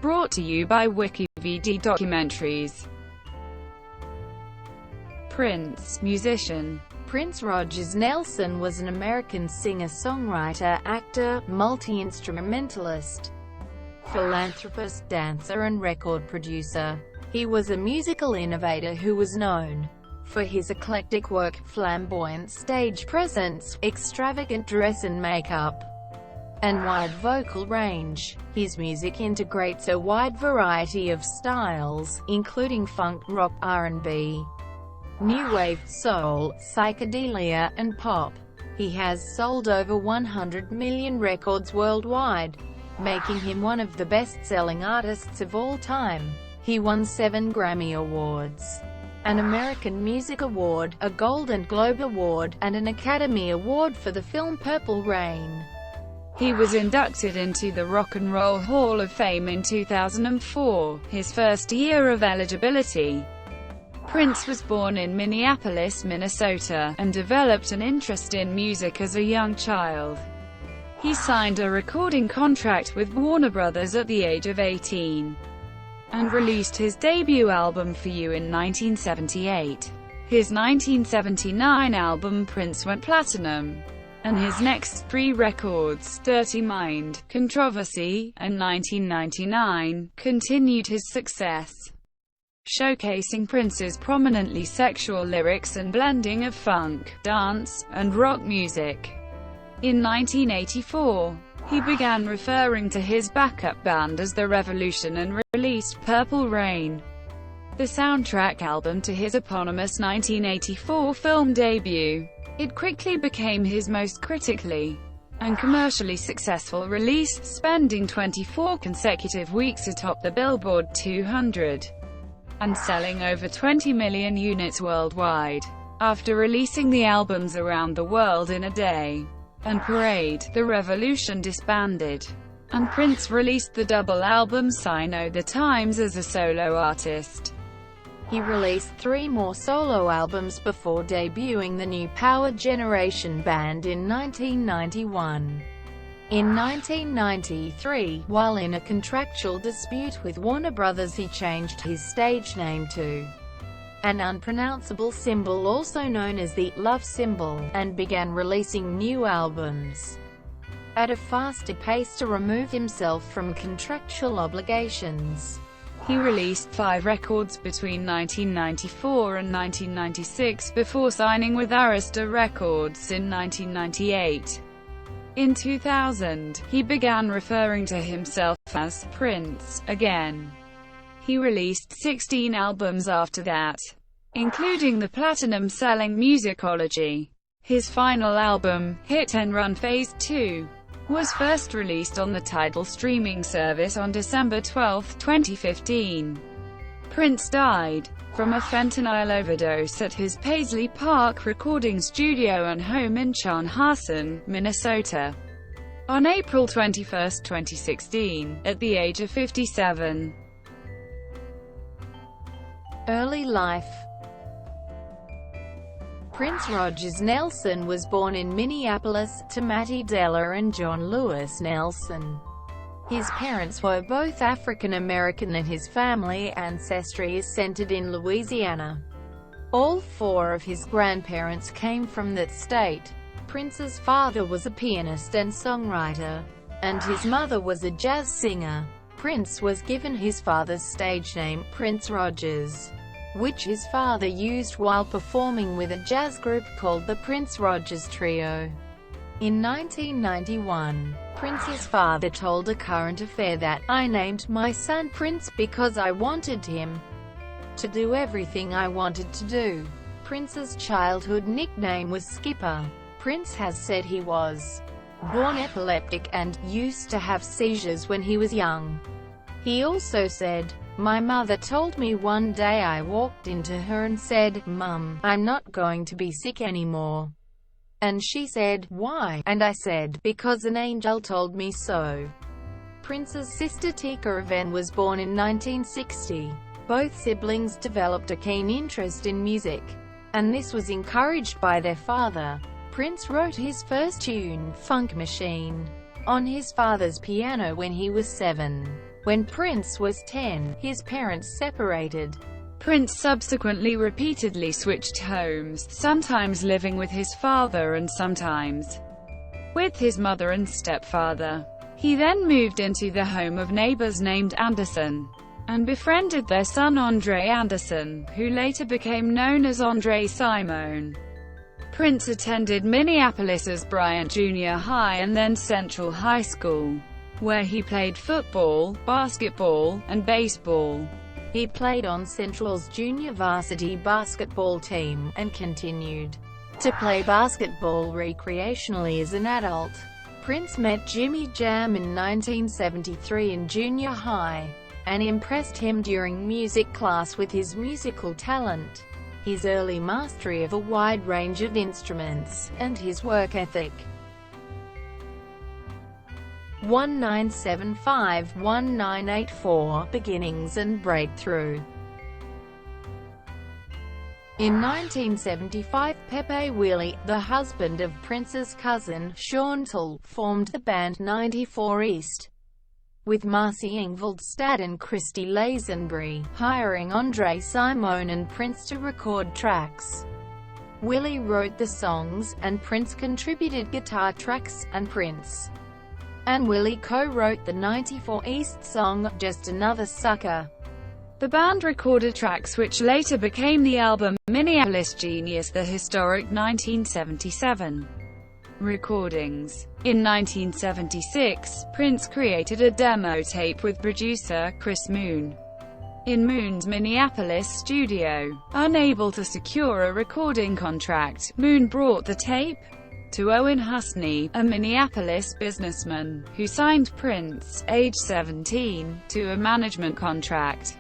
brought to you by WikiVD Documentaries. Prince, musician. Prince Rogers Nelson was an American singer-songwriter, actor, multi-instrumentalist, philanthropist, dancer and record producer. He was a musical innovator who was known for his eclectic work, flamboyant stage presence, extravagant dress and makeup, and wide vocal range. His music integrates a wide variety of styles, including funk, rock, R&B, new wave, soul, psychedelia, and pop. He has sold over 100 million records worldwide, making him one of the best-selling artists of all time. He won 7 Grammy Awards, an American Music Award, a Golden Globe Award, and an Academy Award for the film Purple Rain. He was inducted into the Rock and Roll Hall of Fame in 2004, his first year of eligibility. Prince was born in Minneapolis, Minnesota, and developed an interest in music as a young child. He signed a recording contract with Warner Brothers at the age of 18, and released his debut album For You in 1978. His 1979 album Prince went platinum, and his next 3 records, Dirty Mind, Controversy, and 1999, continued his success, showcasing Prince's prominently sexual lyrics and blending of funk, dance, and rock music. In 1984, he began referring to his backup band as The Revolution and released Purple Rain, the soundtrack album to his eponymous 1984 film debut. It quickly became his most critically and commercially successful release, spending 24 consecutive weeks atop the Billboard 200 and selling over 20 million units worldwide. After releasing the albums around the world in a day and parade, The Revolution disbanded, and Prince released the double album Sign O' the Times as a solo artist. He released 3 more solo albums before debuting the New Power Generation band in 1991. In 1993, while in a contractual dispute with Warner Brothers, he changed his stage name to an unpronounceable symbol also known as the Love Symbol, and began releasing new albums at a faster pace to remove himself from contractual obligations. He released 5 records between 1994 and 1996 before signing with Arista Records in 1998. In 2000, he began referring to himself as Prince again. He released 16 albums after that, including the platinum-selling Musicology. His final album, Hit and Run Phase 2, was first released on the Tidal streaming service on December 12, 2015. Prince died from a fentanyl overdose at his Paisley Park recording studio and home in Chanhassen, Minnesota, on April 21, 2016, at the age of 57. Early life. Prince Rogers Nelson was born in Minneapolis, to Mattie Della and John Lewis Nelson. His parents were both African American and his family ancestry is centered in Louisiana. All 4 of his grandparents came from that state. Prince's father was a pianist and songwriter, and his mother was a jazz singer. Prince was given his father's stage name, Prince Rogers, which his father used while performing with a jazz group called the Prince Rogers Trio. In 1991, Prince's father told A Current Affair that, "I named my son Prince because I wanted him to do everything I wanted to do." Prince's childhood nickname was Skipper. Prince has said he was born epileptic and used to have seizures when he was young. He also said, "My mother told me one day I walked into her and said, 'Mum, I'm not going to be sick anymore.' And she said, 'Why?' And I said, 'Because an angel told me so.'" Prince's sister Tika Even was born in 1960. Both siblings developed a keen interest in music, and this was encouraged by their father. Prince wrote his first tune, Funk Machine, on his father's piano when he was 7. When Prince was 10, his parents separated. Prince subsequently repeatedly switched homes, sometimes living with his father and sometimes with his mother and stepfather. He then moved into the home of neighbors named Anderson, and befriended their son Andre Anderson, who later became known as Andre Simone. Prince attended Minneapolis's Bryant Junior High and then Central High School, where he played football, basketball, and baseball. He played on Central's junior varsity basketball team, and continued to play basketball recreationally as an adult. Prince met Jimmy Jam in 1973 in junior high, and impressed him during music class with his musical talent, his early mastery of a wide range of instruments, and his work ethic. 1975–1984, Beginnings and Breakthrough. In 1975, Pepe Willie, the husband of Prince's cousin, Chantal, formed the band 94 East, with Marcy Ingvaldstad and Christy Lazenbury, hiring Andre Simone and Prince to record tracks. Willie wrote the songs, and Prince contributed guitar tracks, and Prince and Willie co-wrote the 94 East song, Just Another Sucker. The band recorded tracks which later became the album Minneapolis Genius, the historic 1977 recordings. In 1976, Prince created a demo tape with producer Chris Moon in Moon's Minneapolis studio. Unable to secure a recording contract, Moon brought the tape to Owen Husney, a Minneapolis businessman, who signed Prince, age 17, to a management contract,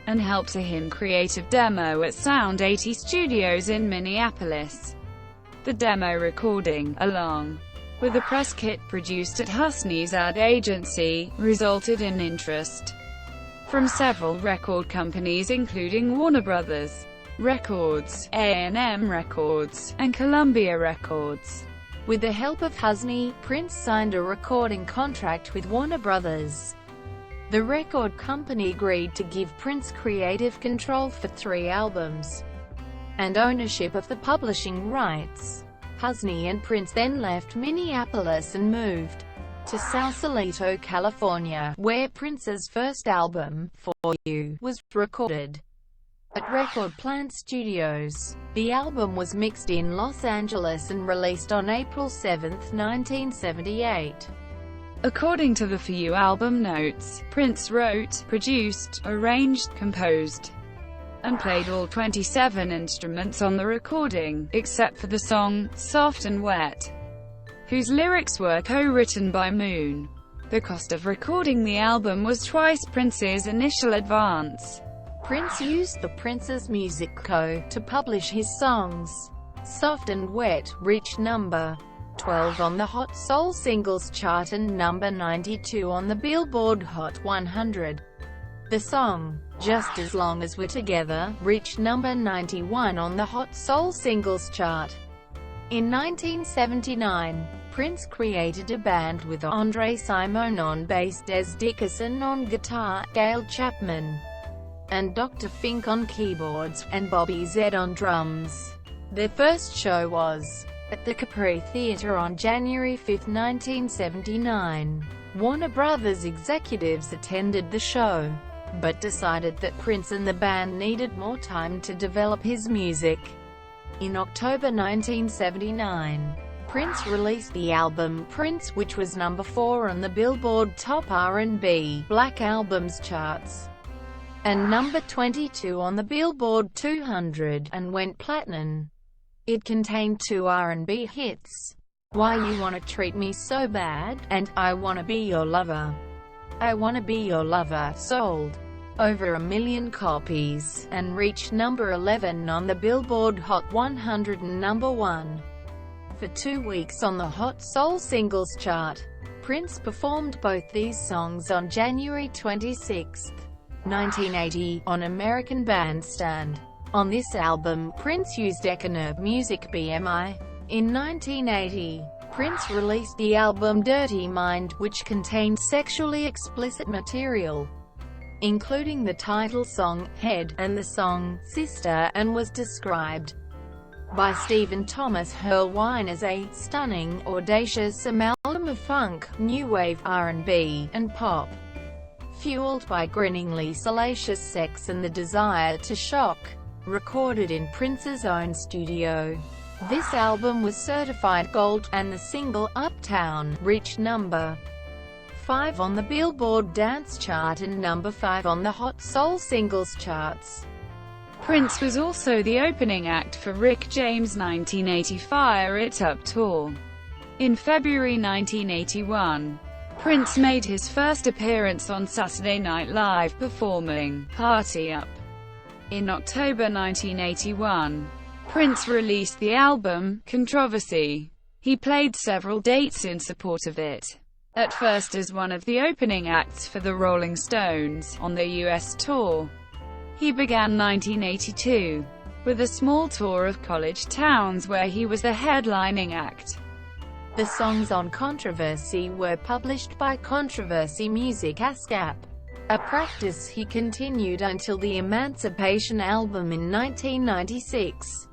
and helped him create a demo at Sound 80 Studios in Minneapolis. The demo recording, along with a press kit produced at Husney's ad agency, resulted in interest from several record companies including Warner Brothers Records, A&M Records, and Columbia Records. With the help of Husney, Prince signed a recording contract with Warner Brothers. The record company agreed to give Prince creative control for 3 albums, and ownership of the publishing rights. Husney and Prince then left Minneapolis and moved to Sausalito, California, where Prince's first album, For You, was recorded at Record Plant Studios. The album was mixed in Los Angeles and released on April 7, 1978. According to the For You album notes, Prince wrote, produced, arranged, composed, and played all 27 instruments on the recording, except for the song, Soft and Wet, whose lyrics were co-written by Moon. The cost of recording the album was twice Prince's initial advance. Prince used the Prince's Music Co. to publish his songs. Soft and Wet reached number 12 on the Hot Soul Singles chart and number 92 on the Billboard Hot 100. The song, Just As Long As We're Together, reached number 91 on the Hot Soul Singles chart. In 1979, Prince created a band with Andre Simone on bass, Des Dickerson on guitar, Gail Chapman and Dr. Fink on keyboards, and Bobby Z on drums. Their first show was at the Capri Theatre on January 5, 1979. Warner Brothers executives attended the show, but decided that Prince and the band needed more time to develop his music. In October 1979, Prince released the album Prince, which was number 4 on the Billboard Top R&B Black Albums charts, and number 22 on the Billboard 200, and went platinum. It contained 2 R&B hits, Why You Wanna Treat Me So Bad, and I Wanna Be Your Lover. I Wanna Be Your Lover sold over 1 million copies, and reached number 11 on the Billboard Hot 100 and number 1 for 2 weeks on the Hot Soul Singles chart. Prince performed both these songs on January 26, 1980, on American Bandstand. On this album, Prince used Econo Music BMI. In 1980, Prince released the album Dirty Mind, which contained sexually explicit material, including the title song, Head, and the song, Sister, and was described by Stephen Thomas Erlewine as a stunning, audacious amalgam of funk, new wave, R&B, and pop, fueled by grinningly salacious sex and the desire to shock. Recorded in Prince's own studio, this album was certified gold, and the single, Uptown, reached number 5 on the Billboard Dance Chart and number 5 on the Hot Soul Singles charts. Prince was also the opening act for Rick James' 1980 Fire It Up tour. In February 1981, Prince made his first appearance on Saturday Night Live performing "Party Up." In October 1981, Prince released the album Controversy. He played several dates in support of it, at first as one of the opening acts for the Rolling Stones, on their US tour. He began 1982 with a small tour of college towns where he was the headlining act. The songs on Controversy were published by Controversy Music ASCAP, a practice he continued until the Emancipation album in 1996.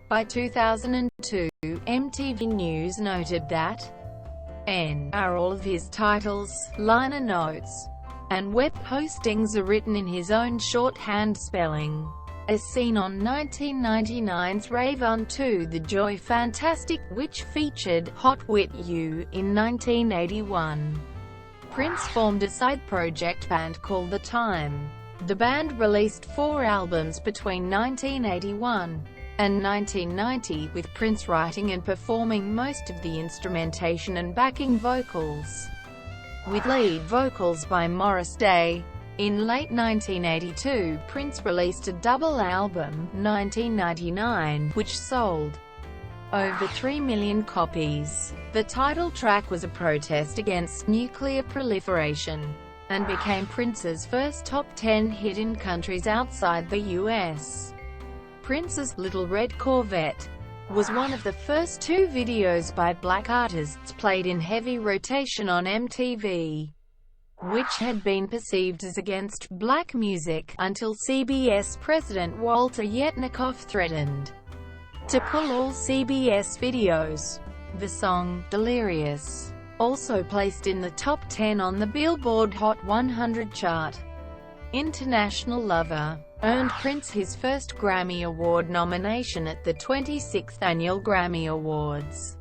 By 2002, MTV News noted that are all of his titles, liner notes, and web postings are written in his own shorthand spelling, as seen on 1999's Rave Unto the Joy Fantastic, which featured Hot Wit U in 1981. Prince formed a side project band called The Time. The band released 4 albums between 1981 and 1990, with Prince writing and performing most of the instrumentation and backing vocals, with lead vocals by Morris Day. In late 1982, Prince released a double album, 1999, which sold over 3 million copies. The title track was a protest against nuclear proliferation, and became Prince's first top 10 hit in countries outside the US. Prince's Little Red Corvette was one of the first 2 videos by black artists played in heavy rotation on MTV, which had been perceived as against black music, until CBS president Walter Yetnikoff threatened to pull all CBS videos. The song, Delirious, also placed in the top 10 on the Billboard Hot 100 chart. International Lover earned Prince his first Grammy Award nomination at the 26th Annual Grammy Awards.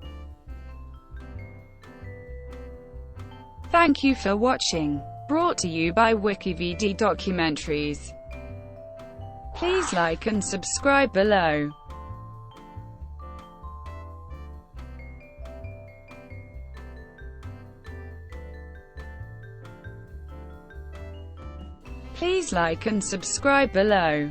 Thank you for watching. Brought to you by WikiVD Documentaries. Please like and subscribe below. Please like and subscribe below.